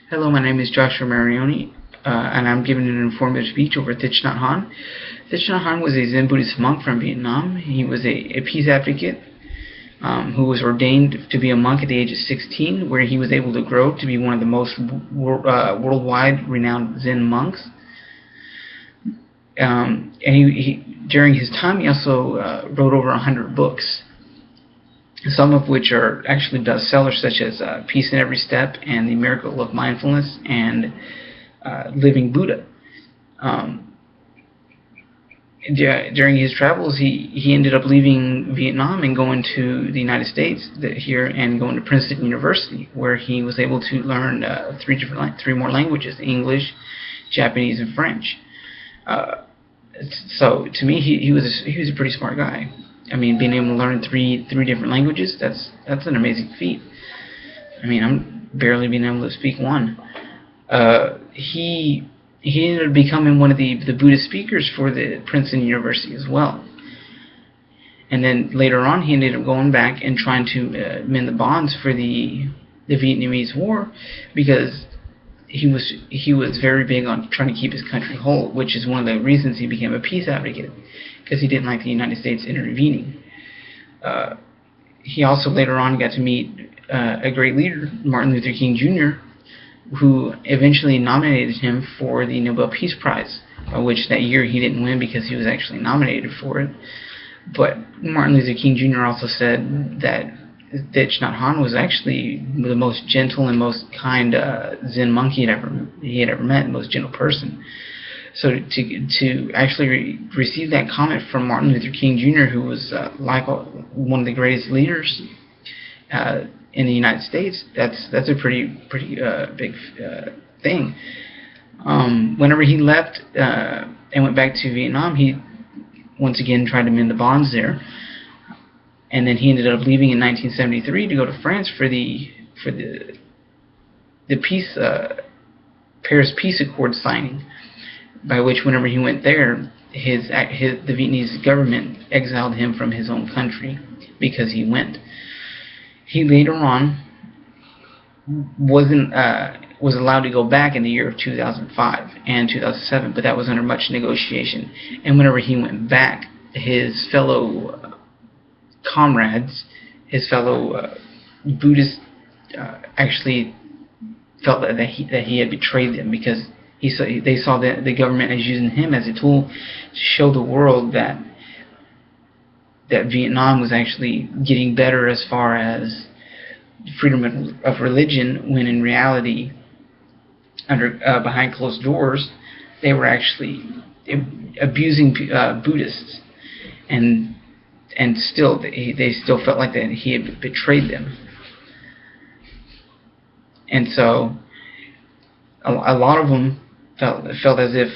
Hello, my name is Joshua Marioni, and I'm giving an informative speech over Thich Nhat Hanh. Thich Nhat Hanh was a Zen Buddhist monk from Vietnam. He was a peace advocate who was ordained to be a monk at the age of 16, where he was able to grow to be one of the most worldwide renowned Zen monks. During his time, he also wrote over 100 books, some of which are actually bestsellers, such as Peace in Every Step and The Miracle of Mindfulness and Living Buddha. During his travels, he ended up leaving Vietnam and going to the United States here and going to Princeton University, where he was able to learn three more languages: English, Japanese, and French. So to me, he was a pretty smart guy. I mean, being able to learn three different languages, that's an amazing feat. I mean, I'm barely being able to speak one. He ended up becoming one of the Buddhist speakers for the Princeton University as well. And then later on, he ended up going back and trying to mend the bonds for the Vietnamese War, because he was very big on trying to keep his country whole, which is one of the reasons he became a peace advocate, because he didn't like the United States intervening. He also later on got to meet a great leader, Martin Luther King Jr., who eventually nominated him for the Nobel Peace Prize, which that year he didn't win because he was actually nominated for it. But Martin Luther King Jr. also said that Thich Nhat Hanh was actually the most gentle and most kind Zen monk he had ever met, the most gentle person. So to actually receive that comment from Martin Luther King Jr., who was like one of the greatest leaders in the United States, that's a pretty big thing. Whenever he left and went back to Vietnam, he once again tried to mend the bonds there, and then he ended up leaving in 1973 to go to France for the peace Paris Peace Accord signing, by which whenever he went there, the Vietnamese government exiled him from his own country because he went. He later on was allowed to go back in the year of 2005 and 2007, but that was under much negotiation. And whenever he went back, his fellow comrades, his fellow Buddhists, actually felt that he had betrayed them, because they saw the government as using him as a tool to show the world that Vietnam was actually getting better as far as freedom of religion, when in reality, behind closed doors, they were actually abusing Buddhists, and still they still felt like that he had betrayed them. And so a lot of them felt as if